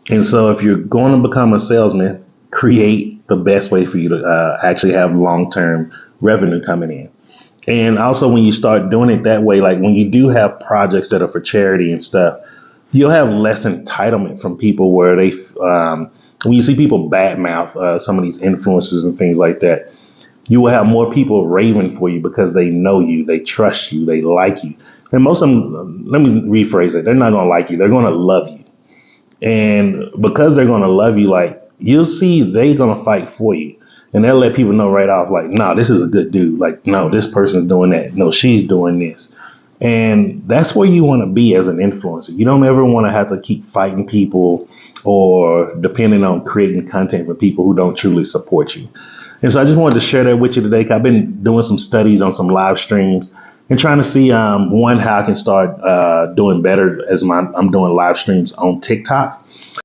And so if you're going to become a salesman, create the best way for you to actually have long-term revenue coming in. And also, when you start doing it that way, like when you do have projects that are for charity and stuff, you'll have less entitlement from people where when you see people badmouth some of these influencers and things like that, you will have more people raving for you because they know you, they trust you, they like you. And most of them, let me rephrase it, they're not going to like you, they're going to love you. And because they're going to love you, like you'll see they're going to fight for you. And they'll let people know right off, like, no, this is a good dude. Like, no, this person's doing that. No, she's doing this. And that's where you want to be as an influencer. You don't ever want to have to keep fighting people or depending on creating content for people who don't truly support you. And so I just wanted to share that with you today. 'Cause I've been doing some studies on some live streams and trying to see, one, how I can start doing better as I'm doing live streams on TikTok.